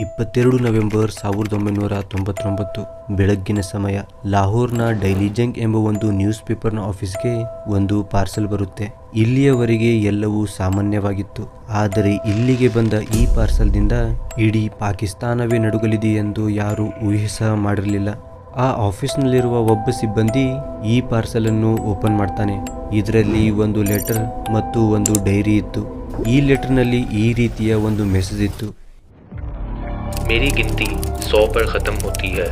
22 November 1999 ಬೆಳಗ್ಗಿನ ಸಮಯ ಲಾಹೋರ್ನ daily Jung ಎಂಬ ಒಂದು ನ್ಯೂಸ್ ಪೇಪರ್ನ ಆಫೀಸ್ಗೆ ಒಂದು ಪಾರ್ಸಲ್ ಬರುತ್ತೆ. ಇಲ್ಲಿಯವರೆಗೆ ಎಲ್ಲವೂ ಸಾಮಾನ್ಯವಾಗಿತ್ತು. ಆದರೆ ಇಲ್ಲಿಗೆ ಬಂದ ಈ ಪಾರ್ಸಲ್ನಿಂದ ಇಡೀ ಪಾಕಿಸ್ತಾನವೇ ನಡುಗಲಿದೆ ಎಂದು ಯಾರೂ ಊಹಿಸ ಮಾಡಿರಲಿಲ್ಲ. ಆ ಆಫೀಸ್ನಲ್ಲಿರುವ ಒಬ್ಬ ಸಿಬ್ಬಂದಿ ಈ ಪಾರ್ಸಲ್ ಅನ್ನು ಓಪನ್ ಮಾಡ್ತಾನೆ. ಇದರಲ್ಲಿ ಒಂದು ಲೆಟರ್ ಮತ್ತು ಒಂದು ಡೈರಿ ಇತ್ತು. ಈ ಲೆಟರ್ನಲ್ಲಿ ಈ ರೀತಿಯ ಒಂದು ಮೆಸೇಜ್ ಇತ್ತು. मेरी गिनती 100 पर ख़त्म होती है.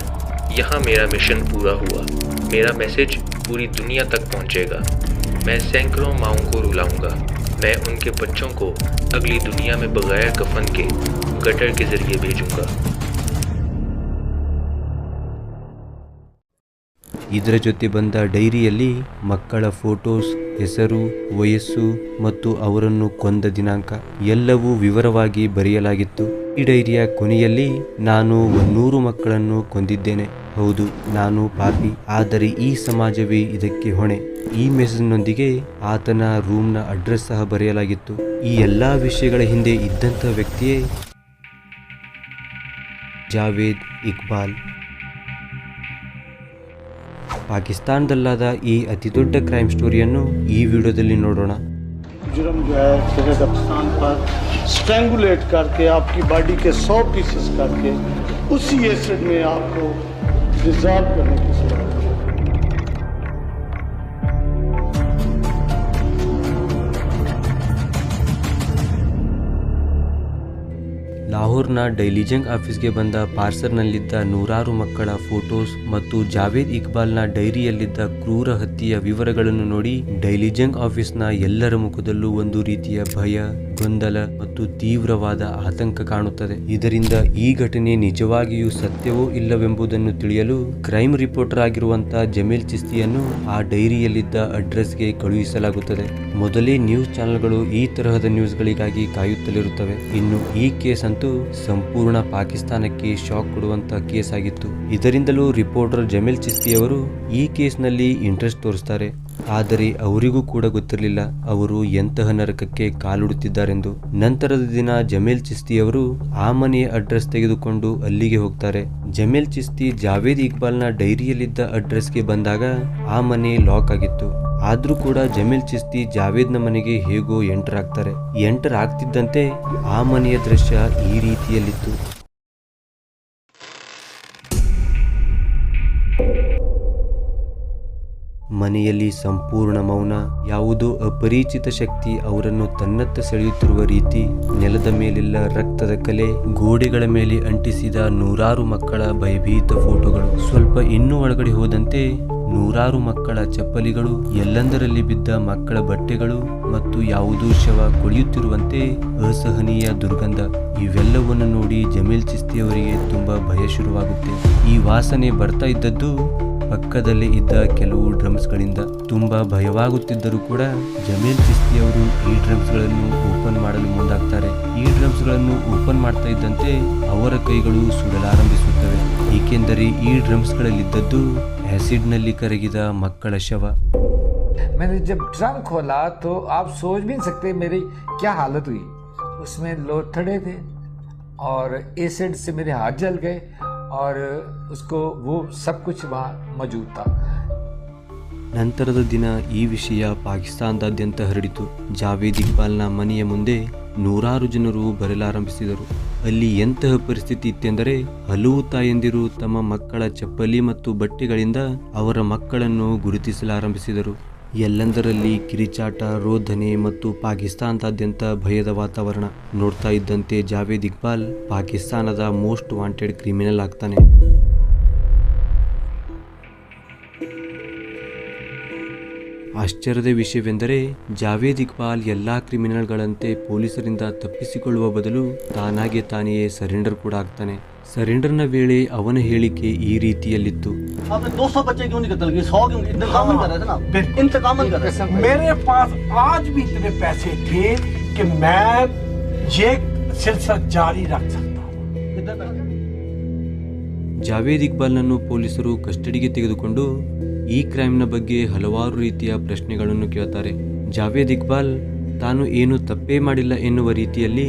यहाँ मेरा मिशन पूरा हुआ. मेरा मैसेज पूरी दुनिया तक पहुँचेगा. मैं सैकड़ों माँओं को रुलाऊंगा. मैं उनके बच्चों को अगली दुनिया में बगैर कफन के गटर के ज़रिए भेजूंगा. ಇದರ ಜೊತೆ ಬಂದ ಡೈರಿಯಲ್ಲಿ ಮಕ್ಕಳ ಫೋಟೋಸ್, ಹೆಸರು, ವಯಸ್ಸು ಮತ್ತು ಅವರನ್ನು ಕೊಂದ ದಿನಾಂಕ ಎಲ್ಲವೂ ವಿವರವಾಗಿ ಬರೆಯಲಾಗಿತ್ತು. ಈ ಡೈರಿಯ ಕೊನೆಯಲ್ಲಿ, ನಾನು 100 ಮಕ್ಕಳನ್ನು ಕೊಂದಿದ್ದೇನೆ. ಹೌದು, ನಾನು ಪಾಪಿ, ಆದರೆ ಈ ಸಮಾಜವೇ ಇದಕ್ಕೆ ಹೊಣೆ. ಈ ಮೆಸೇಜ್ನೊಂದಿಗೆ ಆತನ ರೂಮ್ನ ಅಡ್ರೆಸ್ ಸಹ ಬರೆಯಲಾಗಿತ್ತು. ಈ ಎಲ್ಲಾ ವಿಷಯಗಳ ಹಿಂದೆ ಇದ್ದಂಥ ವ್ಯಕ್ತಿಯೇ ಜಾವೇದ್ ಇಕ್ಬಾಲ್. ಪಾಕಿಸ್ತಾನದಲ್ಲಾದ ಈ ಅತಿ ದೊಡ್ಡ ಕ್ರೈಮ್ ಸ್ಟೋರಿಯನ್ನು ಈ ವಿಡಿಯೋದಲ್ಲಿ ನೋಡೋಣ. जुर्म जो है कब्रिस्तान पर स्ट्रैंगुलेट करके आपकी बॉडी के 100 पीसेस करके उसी एसिड में आपको डिजॉल्व करने की जरूरत है. ಲಾಹೋರ್ನ ಡೈಲಿ ಜಂಗ್ ಆಫೀಸ್ಗೆ ಬಂದ ಪಾರ್ಸಲ್ನಲ್ಲಿದ್ದ ನೂರಾರು ಮಕ್ಕಳ ಫೋಟೋಸ್ ಮತ್ತು ಜಾವೇದ್ ಇಕ್ಬಾಲ್ನ ಡೈರಿಯಲ್ಲಿದ್ದ ಕ್ರೂರ ಹತ್ಯೆಯ ವಿವರಗಳನ್ನು ನೋಡಿ ಡೈಲಿ ಜಂಗ್ ಆಫೀಸ್ನ ಎಲ್ಲರ ಮುಖದಲ್ಲೂ ಒಂದು ರೀತಿಯ ಭಯ, ಗೊಂದಲ ಮತ್ತು ತೀವ್ರವಾದ ಆತಂಕ ಕಾಣುತ್ತದೆ. ಇದರಿಂದ ಈ ಘಟನೆ ನಿಜವಾಗಿಯೂ ಸತ್ಯವೋ ಇಲ್ಲವೆಂಬುದನ್ನು ತಿಳಿಯಲು ಕ್ರೈಮ್ ರಿಪೋರ್ಟರ್ ಆಗಿರುವಂತಹ ಜಮೀಲ್ ಚಿಸ್ತಿಯನ್ನು ಆ ಡೈರಿಯಲ್ಲಿದ್ದ ಅಡ್ರೆಸ್ಗೆ ಕಳುಹಿಸಲಾಗುತ್ತದೆ. ಮೊದಲೇ ನ್ಯೂಸ್ ಚಾನೆಲ್ಗಳು ಈ ತರಹದ ನ್ಯೂಸ್ಗಳಿಗಾಗಿ ಕಾಯುತ್ತಲಿರುತ್ತವೆ. ಇನ್ನು ಈ ಕೇಸ್ ಅಂತೂ ಸಂಪೂರ್ಣ ಪಾಕಿಸ್ತಾನಕ್ಕೆ ಶಾಕ್ ಕೊಡುವಂತ ಕೇಸ್ ಆಗಿತ್ತು. ಇದರಿಂದಲೂ ರಿಪೋರ್ಟರ್ ಜಮೀಲ್ ಚಿಸ್ತಿಯವರು ಈ ಕೇಸ್ನಲ್ಲಿ ಇಂಟ್ರೆಸ್ಟ್ ತೋರಿಸ್ತಾರೆ. ಆದರೆ ಅವರಿಗೂ ಕೂಡ ಗೊತ್ತಿರಲಿಲ್ಲ ಅವರು ಎಂತಹ ನರಕಕ್ಕೆ ಕಾಲಿಡುತ್ತಿದ್ದಾರೆಂದು. ನಂತರದ ದಿನ ಜಮೀಲ್ ಚಿಸ್ತಿಯವರು ಆ ಮನೆಯ ಅಡ್ರೆಸ್ ತೆಗೆದುಕೊಂಡು ಅಲ್ಲಿಗೆ ಹೋಗ್ತಾರೆ. ಜಮೀಲ್ ಚಿಸ್ತಿ ಜಾವೇದ್ ಇಕ್ಬಾಲ್ನ ಡೈರಿಯಲ್ಲಿದ್ದ ಅಡ್ರೆಸ್ಗೆ ಬಂದಾಗ ಆ ಮನೆ ಲಾಕ್ ಆಗಿತ್ತು. ಆದ್ರೂ ಕೂಡ ಜಮೀಲ್ ಚಿಸ್ತಿ ಜಾವೇದ್ನ ಮನೆಗೆ ಹೇಗೋ ಎಂಟರ್ ಆಗ್ತಾರೆ. ಎಂಟರ್ ಆಗ್ತಿದ್ದಂತೆ ಆ ಮನೆಯ ದೃಶ್ಯ ಈ ರೀತಿಯಲ್ಲಿತ್ತು. ಮನೆಯಲ್ಲಿ ಸಂಪೂರ್ಣ ಮೌನ. ಯಾವುದೋ ಅಪರಿಚಿತ ಶಕ್ತಿ ಅವರನ್ನು ತನ್ನತ್ತ ಸೆಳೆಯುತ್ತಿರುವ ರೀತಿ. ನೆಲದ ಮೇಲೆಲ್ಲ ರಕ್ತದ ಕಲೆ, ಗೋಡೆಗಳ ಮೇಲೆ ಅಂಟಿಸಿದ ನೂರಾರು ಮಕ್ಕಳ ಭಯಭೀತ ಫೋಟೋಗಳು. ಸ್ವಲ್ಪ ಇನ್ನೂ ಒಳಗಡೆ ಹೋದಂತೆ ನೂರಾರು ಮಕ್ಕಳ ಚಪ್ಪಲಿಗಳು, ಎಲ್ಲಂದರಲ್ಲಿ ಬಿದ್ದ ಮಕ್ಕಳ ಬಟ್ಟೆಗಳು ಮತ್ತು ಯಾವುದೋ ಶವ ಕೊಳೆಯುತ್ತಿರುವಂತೆ ಅಸಹನೀಯ ದುರ್ಗಂಧ. ಇವೆಲ್ಲವನ್ನು ನೋಡಿ ಜಮೀಲ್ ಚಿಸ್ತಿಯವರಿಗೆ ತುಂಬಾ ಭಯ ಶುರುವಾಗುತ್ತೆ. ಈ ವಾಸನೆ ಬರ್ತಾ ಇದ್ದದ್ದು ಪಕ್ಕದಲ್ಲೇ ಇದ್ದ ಕೆಲವು ಡ್ರಮ್ಸ್ಗಳಿಂದ. ತುಂಬಾ ಭಯವಾಗುತ್ತಿದ್ದರೂ ಕೂಡ ಜಮೀಲ್ ಚಿಸ್ತಿಯವರು ಈ ಡ್ರಮ್ಸ್ಗಳನ್ನು ಓಪನ್ ಮಾಡಲು ಮುಂದಾಗ್ತಾರೆ. ಈ ಡ್ರಮ್ಸ್ಗಳನ್ನು ಓಪನ್ ಮಾಡ್ತಾ ಇದ್ದಂತೆ ಅವರ ಕೈಗಳು ಸುಡಲಾರಂಭಿಸುತ್ತವೆ. ಏಕೆಂದರೆ ಈ ಡ್ರಮ್ಸ್ಗಳಲ್ಲಿದ್ದದ್ದು ಆಸಿಡ್ನಲ್ಲಿ ಕರಗಿದ ಮಕ್ಕಳ ಶವ. मैंने जब ड्रम खोला तो आप सोच भी नहीं सकते मेरी क्या हालत हुई. उसमें लोथड़े थे और एसिड से मेरे हाथ जल गए और उसको वो सब कुछ वहाँ मौजूद था. ನಂತರದ ದಿನ ಈ ವಿಷಯ ಪಾಕಿಸ್ತಾನದಾದ್ಯಂತ ಹರಡಿತು. ಜಾವೇದ್ ಇಕ್ಬಾಲ್ನ ಮನೆಯ ಮುಂದೆ ನೂರಾರು ಜನರು ಬರಲಾರಂಭಿಸಿದರು. ಅಲ್ಲಿ ಎಂತಹ ಪರಿಸ್ಥಿತಿ ಇತ್ತೆಂದರೆ ಹಲವು ತಾಯಂದಿರು ತಮ್ಮ ಮಕ್ಕಳ ಚಪ್ಪಲಿ ಮತ್ತು ಬಟ್ಟೆಗಳಿಂದ ಅವರ ಮಕ್ಕಳನ್ನು ಗುರುತಿಸಲಾರಂಭಿಸಿದರು. ಎಲ್ಲಂದರಲ್ಲಿ ಕಿರಿಚಾಟ, ರೋಧನೆ ಮತ್ತು ಪಾಕಿಸ್ತಾನದಾದ್ಯಂತ ಭಯದ ವಾತಾವರಣ. ನೋಡ್ತಾ ಇದ್ದಂತೆ ಜಾವೇದ್ ಇಕ್ಬಾಲ್ ಪಾಕಿಸ್ತಾನದ ಮೋಸ್ಟ್ ವಾಂಟೆಡ್ ಕ್ರಿಮಿನಲ್ ಆಗ್ತಾನೆ. ಆಶ್ಚರ್ಯದ ವಿಷಯವೆಂದರೆ ಜಾವೇದ್ ಇಕ್ಬಾಲ್ ಎಲ್ಲಾ ಕ್ರಿಮಿನಲ್ಗಳಂತೆ ಪೊಲೀಸರಿಂದ ತಪ್ಪಿಸಿಕೊಳ್ಳುವ ಬದಲು ತಾನಾಗೆ ತಾನೆಯೇ ಸರೆಂಡರ್ ಕೂಡ ಆಗ್ತಾನೆ. ಸರೆಂಡರ್ನ ವೇಳೆ ಅವನ ಹೇಳಿಕೆ ಈ ರೀತಿಯಲ್ಲಿತ್ತು. मेरे पास आज भी इतने पैसे थे कि मैं ये सिलसिला जारी रख सकता हूं. ಜಾವೇದ್ ಇಕ್ಬಾಲ್ನನ್ನು ಪೊಲೀಸರು ಕಸ್ಟಡಿಗೆ ತೆಗೆದುಕೊಂಡು ಈ ಕ್ರೈಮ್ನ ಬಗ್ಗೆ ಹಲವಾರು ರೀತಿಯ ಪ್ರಶ್ನೆಗಳನ್ನು ಕೇಳ್ತಾರೆ. ಜಾವೇದ್ ಇಕ್ಬಾಲ್ ತಾನು ಏನು ತಪ್ಪೇ ಮಾಡಿಲ್ಲ ಎನ್ನುವ ರೀತಿಯಲ್ಲಿ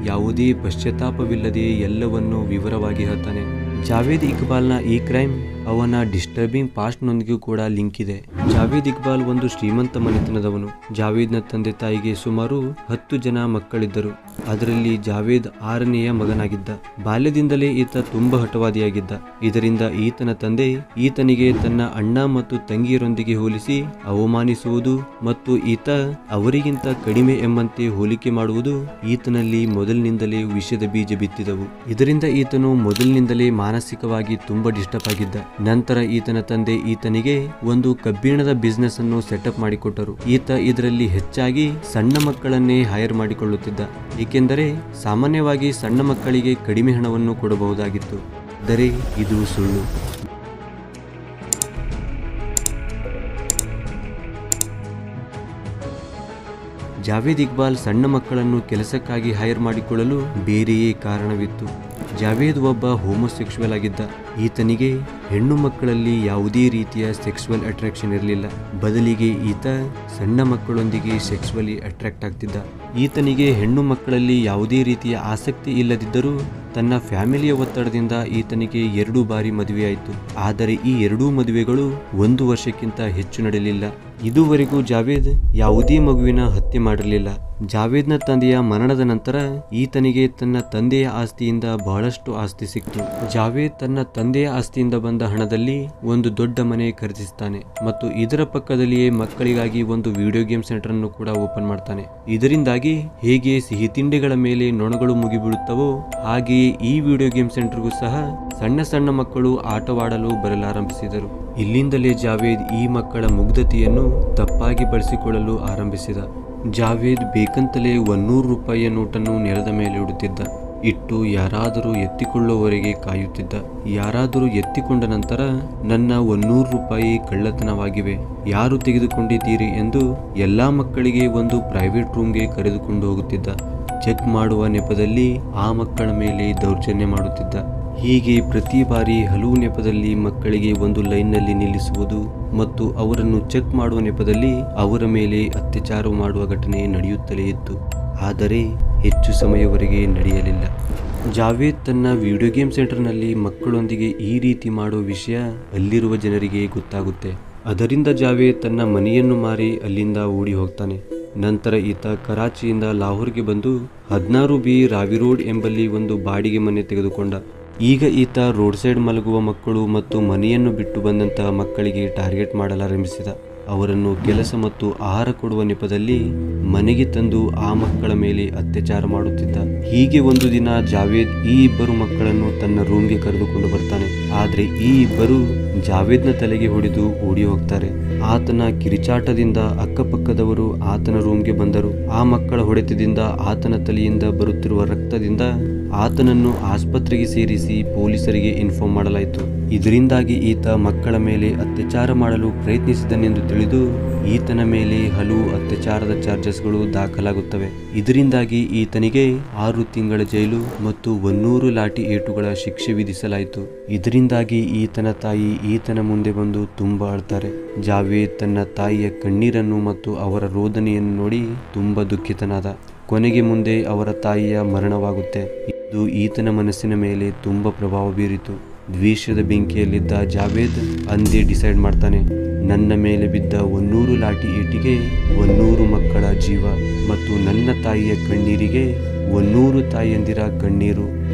ಯಾವುದೇ ಪಶ್ಚಾತ್ತಾಪವಿಲ್ಲದೆ ಎಲ್ಲವನ್ನೂ ವಿವರವಾಗಿ ಹೇಳ್ತಾನೆ. ಜಾವೇದ್ ಇಕ್ಬಾಲ್ನ ಈ ಕ್ರೈಮ್ ಅವನ ಡಿಸ್ಟರ್ಬಿಂಗ್ ಪಾಸ್ಟ್ನೊಂದಿಗೂ ಕೂಡ ಲಿಂಕ್ ಇದೆ. ಜಾವೇದ್ ಇಕ್ಬಾಲ್ ಒಂದು ಶ್ರೀಮಂತ ಮನೆತನದವನು. ಜಾವೇದ್ನ ತಂದೆ ತಾಯಿಗೆ ಸುಮಾರು 10 ಜನ ಮಕ್ಕಳಿದ್ದರು. ಅದರಲ್ಲಿ ಜಾವೇದ್ 6ನೆಯ ಮಗನಾಗಿದ್ದ. ಬಾಲ್ಯದಿಂದಲೇ ಈತ ತುಂಬಾ ಹಠವಾದಿಯಾಗಿದ್ದ. ಇದರಿಂದ ಈತನ ತಂದೆ ಈತನಿಗೆ ತನ್ನ ಅಣ್ಣ ಮತ್ತು ತಂಗಿಯರೊಂದಿಗೆ ಹೋಲಿಸಿ ಅವಮಾನಿಸುವುದು ಮತ್ತು ಈತ ಅವರಿಗಿಂತ ಕಡಿಮೆ ಎಂಬಂತೆ ಹೋಲಿಕೆ ಮಾಡುವುದು ಈತನಲ್ಲಿ ಮೊದಲಿನಿಂದಲೇ ವಿಷದ ಬೀಜ ಬಿತ್ತಿದವು. ಇದರಿಂದ ಈತನು ಮೊದಲಿನಿಂದಲೇ ಮಾನಸಿಕವಾಗಿ ತುಂಬಾ ಡಿಸ್ಟರ್ಬ್ ಆಗಿದ್ದ. ನಂತರ ಈತನ ತಂದೆ ಈತನಿಗೆ ಒಂದು ಕಬ್ಬಿಣದ ಬಿಸ್ನೆಸ್ ಅನ್ನು ಸೆಟಪ್ ಮಾಡಿಕೊಟ್ಟರು. ಈತ ಇದರಲ್ಲಿ ಹೆಚ್ಚಾಗಿ ಸಣ್ಣ ಮಕ್ಕಳನ್ನೇ ಹೈರ್ ಮಾಡಿಕೊಳ್ಳುತ್ತಿದ್ದ, ಏಕೆಂದರೆ ಸಾಮಾನ್ಯವಾಗಿ ಸಣ್ಣ ಮಕ್ಕಳಿಗೆ ಕಡಿಮೆ ಹಣವನ್ನು ಕೊಡಬಹುದಾಗಿತ್ತು. ಆದರೆ ಇದು ಸುಳ್ಳು. ಜಾವೇದ್ ಇಕ್ಬಾಲ್ ಸಣ್ಣ ಮಕ್ಕಳನ್ನು ಕೆಲಸಕ್ಕಾಗಿ ಹೈರ್ ಮಾಡಿಕೊಳ್ಳಲು ಬೇರೆಯೇ ಕಾರಣವಿತ್ತು. ಜಾವೇದ್ ಒಬ್ಬ ಹೋಮೋಸೆಕ್ಸುವಲ್ ಆಗಿದ್ದ. ಈತನಿಗೆ ಹೆಣ್ಣು ಮಕ್ಕಳಲ್ಲಿ ಯಾವುದೇ ರೀತಿಯ ಸೆಕ್ಸುವಲ್ ಅಟ್ರಾಕ್ಷನ್ ಇರಲಿಲ್ಲ. ಬದಲಿಗೆ ಈತ ಸಣ್ಣ ಮಕ್ಕಳೊಂದಿಗೆ ಸೆಕ್ಸುವಲಿ ಅಟ್ರಾಕ್ಟ್ ಆಗ್ತಿದ್ದ. ಈತನಿಗೆ ಹೆಣ್ಣು ಮಕ್ಕಳಲ್ಲಿ ಯಾವುದೇ ರೀತಿಯ ಆಸಕ್ತಿ ಇಲ್ಲದಿದ್ದರೂ ತನ್ನ ಫ್ಯಾಮಿಲಿಯ ಒತ್ತಡದಿಂದ ಈತನಿಗೆ 2 ಬಾರಿ ಮದುವೆಯಾಯಿತು. ಆದರೆ ಈ 2 ಮದುವೆಗಳು 1 ವರ್ಷಕ್ಕಿಂತ ಹೆಚ್ಚು ನಡೆಯಲಿಲ್ಲ. ಇದುವರೆಗೂ ಜಾವೇದ್ ಯಾವುದೇ ಮಗುವಿನ ಹತ್ಯೆ ಮಾಡಿರಲಿಲ್ಲ. ಜಾವೇದ್ನ ತಂದೆಯ ಮರಣದ ನಂತರ ಈತನಿಗೆ ತನ್ನ ತಂದೆಯ ಆಸ್ತಿಯಿಂದ ಬಹಳಷ್ಟು ಆಸ್ತಿ ಸಿಕ್ತು. ಜಾವೇದ್ ತನ್ನ ತಂದೆಯ ಆಸ್ತಿಯಿಂದ ಬಂದ ಹಣದಲ್ಲಿ ಒಂದು ದೊಡ್ಡ ಮನೆ ಖರೀದಿಸ್ತಾನೆ ಮತ್ತು ಇದರ ಪಕ್ಕದಲ್ಲಿಯೇ ಮಕ್ಕಳಿಗಾಗಿ ಒಂದು ವಿಡಿಯೋ ಗೇಮ್ ಸೆಂಟರ್ ಅನ್ನು ಕೂಡ ಓಪನ್ ಮಾಡ್ತಾನೆ. ಇದರಿಂದಾಗಿ ಹೇಗೆ ಸಿಹಿ ತಿಂಡಿಗಳ ಮೇಲೆ ನೊಣಗಳು ಮುಗಿಬೀಳುತ್ತವೋ ಹಾಗೆಯೇ ಈ ವಿಡಿಯೋ ಗೇಮ್ ಸೆಂಟರ್ಗೂ ಸಹ ಸಣ್ಣ ಸಣ್ಣ ಮಕ್ಕಳು ಆಟವಾಡಲು ಬರಲಾರಂಭಿಸಿದರು. ಇಲ್ಲಿಂದಲೇ ಜಾವೇದ್ ಈ ಮಕ್ಕಳ ಮುಗ್ಧತೆಯನ್ನು ತಪ್ಪಾಗಿ ಬಳಸಿಕೊಳ್ಳಲು ಆರಂಭಿಸಿದ. ಜಾವೇದ್ ಬೇಕಂತಲೇ 100 ರೂಪಾಯಿಯ ನೋಟನ್ನು ನೆಲದ ಮೇಲೆ ಇಡುತ್ತಿದ್ದ. ಇಟ್ಟು ಯಾರಾದರೂ ಎತ್ತಿಕೊಳ್ಳುವವರೆಗೆ ಕಾಯುತ್ತಿದ್ದ. ಯಾರಾದರೂ ಎತ್ತಿಕೊಂಡ ನಂತರ ನನ್ನ 100 ರೂಪಾಯಿ ಕಳ್ಳತನವಾಗಿವೆ, ಯಾರು ತೆಗೆದುಕೊಂಡಿದ್ದೀರಿ ಎಂದು ಎಲ್ಲಾ ಮಕ್ಕಳಿಗೆ ಒಂದು ಪ್ರೈವೇಟ್ ರೂಮ್ಗೆ ಕರೆದುಕೊಂಡು ಹೋಗುತ್ತಿದ್ದ. ಚೆಕ್ ಮಾಡುವ ನೆಪದಲ್ಲಿ ಆ ಮಕ್ಕಳ ಮೇಲೆ ದೌರ್ಜನ್ಯ ಮಾಡುತ್ತಿದ್ದ. ಹೀಗೆ ಪ್ರತಿ ಬಾರಿ ಹಲವು ನೆಪದಲ್ಲಿ ಮಕ್ಕಳಿಗೆ ಒಂದು ಲೈನ್ನಲ್ಲಿ ನಿಲ್ಲಿಸುವುದು ಮತ್ತು ಅವರನ್ನು ಚೆಕ್ ಮಾಡುವ ನೆಪದಲ್ಲಿ ಅವರ ಮೇಲೆ ಅತ್ಯಾಚಾರ ಮಾಡುವ ಘಟನೆ ನಡೆಯುತ್ತಲೇ ಇತ್ತು. ಆದರೆ ಹೆಚ್ಚು ಸಮಯವರೆಗೆ ನಡೆಯಲಿಲ್ಲ. ಜಾವೇದ್ ತನ್ನ ವಿಡಿಯೋ ಗೇಮ್ ಸೆಂಟರ್ನಲ್ಲಿ ಮಕ್ಕಳೊಂದಿಗೆ ಈ ರೀತಿ ಮಾಡೋ ವಿಷಯ ಅಲ್ಲಿರುವ ಜನರಿಗೆ ಗೊತ್ತಾಗುತ್ತೆ. ಅದರಿಂದ ಜಾವೇದ್ ತನ್ನ ಮನೆಯನ್ನು ಮಾರಿ ಅಲ್ಲಿಂದ ಓಡಿ ಹೋಗ್ತಾನೆ. ನಂತರ ಈತ ಕರಾಚಿಯಿಂದ ಲಾಹೋರ್ಗೆ ಬಂದು 16B ರಾವಿ ರೋಡ್ ಎಂಬಲ್ಲಿ ಒಂದು ಬಾಡಿಗೆ ಮನೆ ತೆಗೆದುಕೊಂಡ. ಈಗ ಈತ ರೋಡ್ ಸೈಡ್ ಮಲಗುವ ಮಕ್ಕಳು ಮತ್ತು ಮನೆಯನ್ನು ಬಿಟ್ಟು ಬಂದಂತಹ ಮಕ್ಕಳಿಗೆ ಟಾರ್ಗೆಟ್ ಮಾಡಲಾರಂಭಿಸಿದ. ಅವರನ್ನು ಕೆಲಸ ಮತ್ತು ಆಹಾರ ಕೊಡುವ ನೆಪದಲ್ಲಿ ಮನೆಗೆ ತಂದು ಆ ಮಕ್ಕಳ ಮೇಲೆ ಅತ್ಯಾಚಾರ ಮಾಡುತ್ತಿದ್ದ. ಹೀಗೆ ಒಂದು ದಿನ ಜಾವೇದ್ ಈ 2 ಮಕ್ಕಳನ್ನು ತನ್ನ ರೂಮ್ಗೆ ಕರೆದುಕೊಂಡು ಬರ್ತಾನೆ. ಆದ್ರೆ ಈ 2 ಜಾವೇದ್ನ ತಲೆಗೆ ಹೊಡೆದು ಓಡಿ ಹೋಗ್ತಾರೆ. ಆತನ ಕಿರಿಚಾಟದಿಂದ ಅಕ್ಕಪಕ್ಕದವರು ಆತನ ರೂಮ್ಗೆ ಬಂದರು. ಆ ಮಕ್ಕಳ ಹೊಡೆತದಿಂದ ಆತನ ತಲೆಯಿಂದ ಬರುತ್ತಿರುವ ರಕ್ತದಿಂದ ಆತನನ್ನು ಆಸ್ಪತ್ರೆಗೆ ಸೇರಿಸಿ ಪೊಲೀಸರಿಗೆ ಇನ್ಫಾರ್ಮ್ ಮಾಡಲಾಯಿತು. ಇದರಿಂದಾಗಿ ಈತ ಮಕ್ಕಳ ಮೇಲೆ ಅತ್ಯಾಚಾರ ಮಾಡಲು ಪ್ರಯತ್ನಿಸಿದನೆಂದು ತಿಳಿದು ಈತನ ಮೇಲೆ ಹಲವು ಅತ್ಯಾಚಾರದ ಚಾರ್ಜಸ್ಗಳು ದಾಖಲಾಗುತ್ತವೆ. ಇದರಿಂದಾಗಿ ಈತನಿಗೆ 6 ತಿಂಗಳ ಜೈಲು ಮತ್ತು 100 ಲಾಠಿ ಏಟುಗಳ ಶಿಕ್ಷೆ ವಿಧಿಸಲಾಯಿತು. ಇದರಿಂದಾಗಿ ಈತನ ತಾಯಿ ಈತನ ಮುಂದೆ ಬಂದು ತುಂಬಾ ಅಳ್ತಾರೆ. ಜಾವೇದ್ ತನ್ನ ತಾಯಿಯ ಕಣ್ಣೀರನ್ನು ಮತ್ತು ಅವರ ರೋದನೆಯನ್ನು ನೋಡಿ ತುಂಬಾ ದುಃಖಿತನಾದ. ಕೊನೆಗೆ ಮುಂದೆ ಅವರ ತಾಯಿಯ ಮರಣವಾಗುತ್ತೆ. ಇದು ಈತನ ಮನಸ್ಸಿನ ಮೇಲೆ ತುಂಬಾ ಪ್ರಭಾವ ಬೀರಿತು. ದ್ವೇಷದ ಬೆಂಕಿಯಲ್ಲಿದ್ದ ಜಾವೇದ್ ಅಂದೇ ಡಿಸೈಡ್ ಮಾಡ್ತಾನೆ, ನನ್ನ ಮೇಲೆ ಬಿದ್ದ 100 ಲಾಠಿ ಏಟಿಗೆ 100 ಮಕ್ಕಳ ಜೀವ ಮತ್ತು ನನ್ನ ತಾಯಿಯ ಕಣ್ಣೀರಿಗೆ 100 ತಾಯಿಯಂದಿರ ಕಣ್ಣೀರು.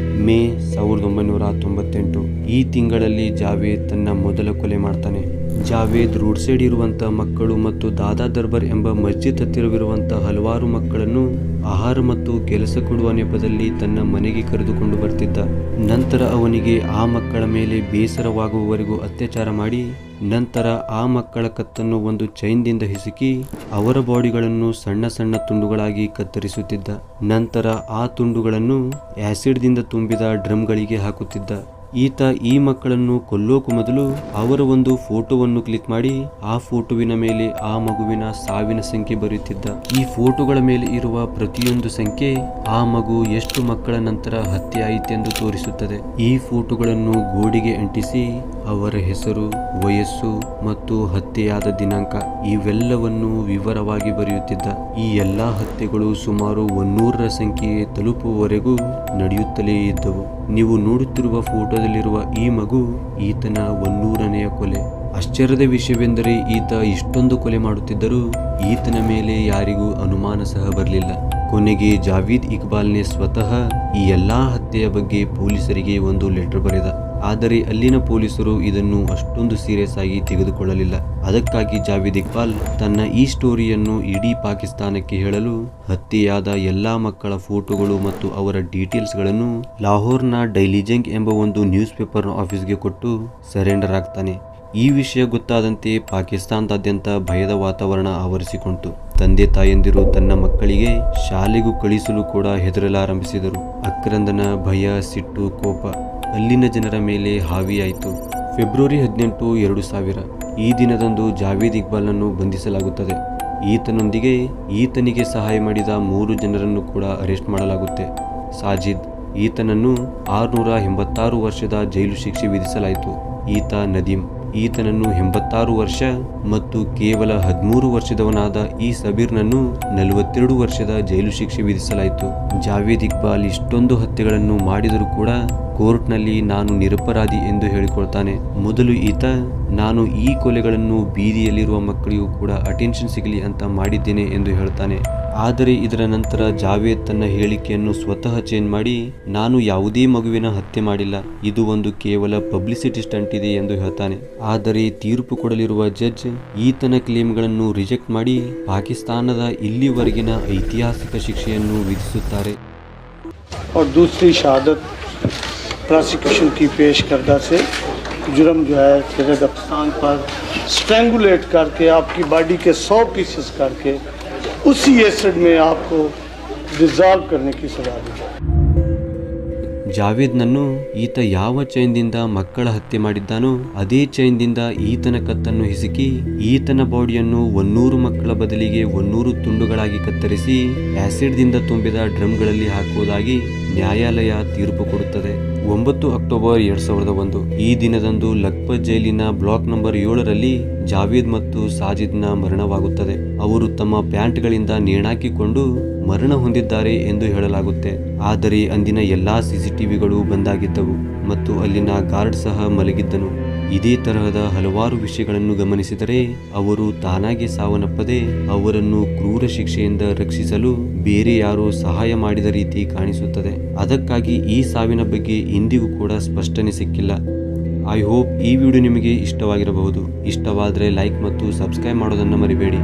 ಮೇ 1998 ಈ ತಿಂಗಳಲ್ಲಿ ಜಾವೇದ್ ತನ್ನ ಮೊದಲ ಕೊಲೆ ಮಾಡ್ತಾನೆ. ಜಾವೇದ್ ರೋಡ್ ಸೈಡ್ ಇರುವಂತ ಮಕ್ಕಳು ಮತ್ತು ದಾದಾ ದರ್ಬಾರ್ ಎಂಬ ಮಸ್ಜಿದ್ ಹತ್ತಿರವಿರುವಂತ ಹಲವಾರು ಮಕ್ಕಳನ್ನು ಆಹಾರ ಮತ್ತು ಕೆಲಸ ಕೊಡುವ ನೆಪದಲ್ಲಿ ತನ್ನ ಮನೆಗೆ ಕರೆದುಕೊಂಡು ಬರ್ತಿದ್ದ. ನಂತರ ಅವನಿಗೆ ಆ ಮಕ್ಕಳ ಮೇಲೆ ಬೇಸರವಾಗುವವರೆಗೂ ಅತ್ಯಾಚಾರ ಮಾಡಿ ನಂತರ ಆ ಮಕ್ಕಳ ಕತ್ತನ್ನು ಒಂದು ಚೈನ್ದಿಂದ ಹಿಸುಕಿ ಅವರ ಬಾಡಿಗಳನ್ನು ಸಣ್ಣ ಸಣ್ಣ ತುಂಡುಗಳಾಗಿ ಕತ್ತರಿಸುತ್ತಿದ್ದ. ನಂತರ ಆ ತುಂಡುಗಳನ್ನು ಆಸಿಡ್ದಿಂದ ತುಂಬಿದ ಡ್ರಮ್ಗಳಿಗೆ ಹಾಕುತ್ತಿದ್ದ. ಈತ ಈ ಮಕ್ಕಳನ್ನು ಕೊಲ್ಲೋಕು ಮೊದಲು ಅವರ ಒಂದು ಫೋಟೋವನ್ನು ಕ್ಲಿಕ್ ಮಾಡಿ ಆ ಫೋಟೋವಿನ ಮೇಲೆ ಆ ಮಗುವಿನ ಸಾವಿನ ಸಂಖ್ಯೆ ಬರೆಯುತ್ತಿದ್ದ. ಈ ಫೋಟೋಗಳ ಮೇಲೆ ಇರುವ ಪ್ರತಿಯೊಂದು ಸಂಖ್ಯೆ ಆ ಮಗು ಎಷ್ಟು ಮಕ್ಕಳ ನಂತರ ಹತ್ಯೆ ಆಯಿತೆಂದು ತೋರಿಸುತ್ತದೆ. ಈ ಫೋಟೋಗಳನ್ನು ಗೋಡೆಗೆ ಅಂಟಿಸಿ ಅವರ ಹೆಸರು, ವಯಸ್ಸು ಮತ್ತು ಹತ್ಯೆಯಾದ ದಿನಾಂಕ ಇವೆಲ್ಲವನ್ನು ವಿವರವಾಗಿ ಬರೆಯುತ್ತಿದ್ದ. ಈ ಎಲ್ಲಾ ಹತ್ಯೆಗಳು ಸುಮಾರು 100ರ ಸಂಖ್ಯೆ ತಲುಪುವವರೆಗೂ ನಡೆಯುತ್ತಲೇ ಇದ್ದವು. ನೀವು ನೋಡುತ್ತಿರುವ ಫೋಟೋದಲ್ಲಿರುವ ಈ ಮಗು ಈತನ 100ನೆಯ ಕೊಲೆ. ಆಶ್ಚರ್ಯದ ವಿಷಯವೆಂದರೆ ಈತ ಇಷ್ಟೊಂದು ಕೊಲೆ ಮಾಡುತ್ತಿದ್ದರೂ ಈತನ ಮೇಲೆ ಯಾರಿಗೂ ಅನುಮಾನ ಸಹ ಬರಲಿಲ್ಲ. ಕೊನೆಗೆ ಜಾವೀದ್ ಇಕ್ಬಾಲ್ನೇ ಸ್ವತಃ ಈ ಎಲ್ಲಾ ಹತ್ಯೆಯ ಬಗ್ಗೆ ಪೊಲೀಸರಿಗೆ ಒಂದು ಲೆಟರ್ ಬರೆದ. ಆದರೆ ಅಲ್ಲಿನ ಪೊಲೀಸರು ಇದನ್ನು ಅಷ್ಟೊಂದು ಸೀರಿಯಸ್ ಆಗಿ ತೆಗೆದುಕೊಳ್ಳಲಿಲ್ಲ. ಅದಕ್ಕಾಗಿ ಜಾವೀದ್ ಇಕ್ಬಾಲ್ ತನ್ನ ಈ ಸ್ಟೋರಿಯನ್ನು ಇಡೀ ಪಾಕಿಸ್ತಾನಕ್ಕೆ ಹೇಳಲು ಹತ್ಯೆಯಾದ ಎಲ್ಲಾ ಮಕ್ಕಳ ಫೋಟೋಗಳು ಮತ್ತು ಅವರ ಡೀಟೇಲ್ಸ್ಗಳನ್ನು ಲಾಹೋರ್ನ ಡೈಲಿ ಜಂಗ್ ಎಂಬ ಒಂದು ನ್ಯೂಸ್ ಪೇಪರ್ನ ಆಫೀಸ್ಗೆ ಕೊಟ್ಟು ಸರೆಂಡರ್ ಆಗ್ತಾನೆ. ಈ ವಿಷಯ ಗೊತ್ತಾದಂತೆ ಪಾಕಿಸ್ತಾನದಾದ್ಯಂತ ಭಯದ ವಾತಾವರಣ ಆವರಿಸಿಕೊಂಡಿತು. ತಂದೆ ತಾಯಂದಿರು ತನ್ನ ಮಕ್ಕಳಿಗೆ ಶಾಲೆಗೂ ಕಳಿಸಲು ಕೂಡ ಹೆದರಲಾರಂಭಿಸಿದರು. ಅಕ್ರಂದನ ಭಯ, ಸಿಟ್ಟು, ಕೋಪ ಅಲ್ಲಿನ ಜನರ ಮೇಲೆ ಹಾವಿಯಾಯಿತು. ಫೆಬ್ರವರಿ 18, 2000 ಈ ದಿನದಂದು ಜಾವೀದ್ ಇಕ್ಬಾಲ್ನನ್ನು ಬಂಧಿಸಲಾಗುತ್ತದೆ. ಈತನೊಂದಿಗೆ ಈತನಿಗೆ ಸಹಾಯ ಮಾಡಿದ 3 ಜನರನ್ನು ಕೂಡ ಅರೆಸ್ಟ್ ಮಾಡಲಾಗುತ್ತೆ. ಸಾಜಿದ್ ಈತನನ್ನು 686 ವರ್ಷದ ಜೈಲು ಶಿಕ್ಷೆ ವಿಧಿಸಲಾಯಿತು. ಈತ ನದೀಂ ಈತನನ್ನು 86 ವರ್ಷ ಮತ್ತು ಕೇವಲ 13 ವರ್ಷದವನಾದ ಈ ಸಬೀರ್ನನ್ನು 42 ವರ್ಷದ ಜೈಲು ಶಿಕ್ಷೆ ವಿಧಿಸಲಾಯಿತು. ಜಾವೇದ್ ಇಕ್ಬಾಲ್ ಇಷ್ಟೊಂದು ಹತ್ಯೆಗಳನ್ನು ಮಾಡಿದರೂ ಕೂಡ ಕೋರ್ಟ್ನಲ್ಲಿ ನಾನು ನಿರಪರಾಧಿ ಎಂದು ಹೇಳಿಕೊಳ್ತಾನೆ. ಮೊದಲು ಈತ ನಾನು ಈ ಕೊಲೆಗಳನ್ನು ಬೀದಿಯಲ್ಲಿರುವ ಮಕ್ಕಳಿಗೂ ಕೂಡ ಅಟೆನ್ಷನ್ ಸಿಗಲಿ ಅಂತ ಮಾಡಿದ್ದೇನೆ ಎಂದು ಹೇಳ್ತಾನೆ. ಆದರೆ ಇದರ ನಂತರ ಜಾವೇದ್ ತನ್ನ ಹೇಳಿಕೆಯನ್ನು ಸ್ವತಃ ಚೇಂಜ್ ಮಾಡಿ ನಾನು ಯಾವುದೇ ಮಗುವಿನ ಹತ್ಯೆ ಮಾಡಿಲ್ಲ, ಇದು ಒಂದು ಕೇವಲ ಪಬ್ಲಿಸಿಟಿ ಸ್ಟಂಟ್ ಇದೆ ಎಂದು ಹೇಳ್ತಾನೆ. ಆದರೆ ತೀರ್ಪು ಕೊಡಲಿರುವ ಜಡ್ಜ್ ಈತನ ಕ್ಲೇಮ್ಗಳನ್ನು ರಿಜೆಕ್ಟ್ ಮಾಡಿ ಪಾಕಿಸ್ತಾನದ ಇಲ್ಲಿವರೆಗಿನ ಐತಿಹಾಸಿಕ ಶಿಕ್ಷೆಯನ್ನು ವಿಧಿಸುತ್ತಾರೆ. और दूसरी शहादत प्रोसिक्यूशन की पेश करदा से जुर्म जो है कब्रिस्तान पर स्ट्रैंगुलेट करके आपकी बॉडी के 100 पीसेस करके उसी एसिड में आपको डिसॉल्व करने की सजा दी। ಜಾವೇದ್ನನ್ನು ಈತ ಯಾವ ಚೈನ್ದಿಂದ ಮಕ್ಕಳ ಹತ್ಯೆ ಮಾಡಿದ್ದಾನೋ ಅದೇ ಚೈನ್ದಿಂದ ಈತನ ಕತ್ತನ್ನು ಹಿಸುಕಿ ಈತನ ಬಾಡಿಯನ್ನು 100 ಮಕ್ಕಳ ಬದಲಿಗೆ 100 ತುಂಡುಗಳಾಗಿ ಕತ್ತರಿಸಿ ಆಸಿಡ್ದಿಂದ ತುಂಬಿದ ಡ್ರಮ್ಗಳಲ್ಲಿ ಹಾಕುವುದಾಗಿ ನ್ಯಾಯಾಲಯ ತೀರ್ಪು ಕೊಡುತ್ತದೆ. 9 ಅಕ್ಟೋಬರ್ 2001 ಈ ದಿನದಂದು ಲಖಪತ್ ಜೈಲಿನ ಬ್ಲಾಕ್ ನಂಬರ್ 7ರಲ್ಲಿ ಜಾವೇದ್ ಮತ್ತು ಸಾಜಿದ್ನ ಮರಣವಾಗುತ್ತದೆ. ಅವರು ತಮ್ಮ ಪ್ಯಾಂಟ್ಗಳಿಂದ ನೇಣಾಕಿಕೊಂಡು ಮರಣ ಹೊಂದಿದ್ದಾರೆ ಎಂದು ಹೇಳಲಾಗುತ್ತೆ. ಆದರೆ ಅಂದಿನ ಎಲ್ಲಾ ಸಿಸಿಟಿವಿಗಳು ಬಂದಾಗಿದ್ದವು ಮತ್ತು ಅಲ್ಲಿನ ಗಾರ್ಡ್ ಸಹ ಮಲಗಿದ್ದನು. ಇದೇ ತರಹದ ಹಲವಾರು ವಿಷಯಗಳನ್ನು ಗಮನಿಸಿದರೆ ಅವರು ತಾನಾಗೆ ಸಾವನ್ನಪ್ಪದೆ ಅವರನ್ನು ಕ್ರೂರ ಶಿಕ್ಷೆಯಿಂದ ರಕ್ಷಿಸಲು ಬೇರೆ ಯಾರೋ ಸಹಾಯ ಮಾಡಿದ ರೀತಿ ಕಾಣಿಸುತ್ತದೆ. ಅದಕ್ಕಾಗಿ ಈ ಸಾವಿನ ಬಗ್ಗೆ ಇಂದಿಗೂ ಕೂಡ ಸ್ಪಷ್ಟನೆ ಸಿಕ್ಕಿಲ್ಲ. ಐ ಹೋಪ್ ಈ ವಿಡಿಯೋ ನಿಮಗೆ ಇಷ್ಟವಾಗಿರಬಹುದು. ಇಷ್ಟವಾದರೆ ಲೈಕ್ ಮತ್ತು ಸಬ್ಸ್ಕ್ರೈಬ್ ಮಾಡೋದನ್ನು ಮರಿಬೇಡಿ.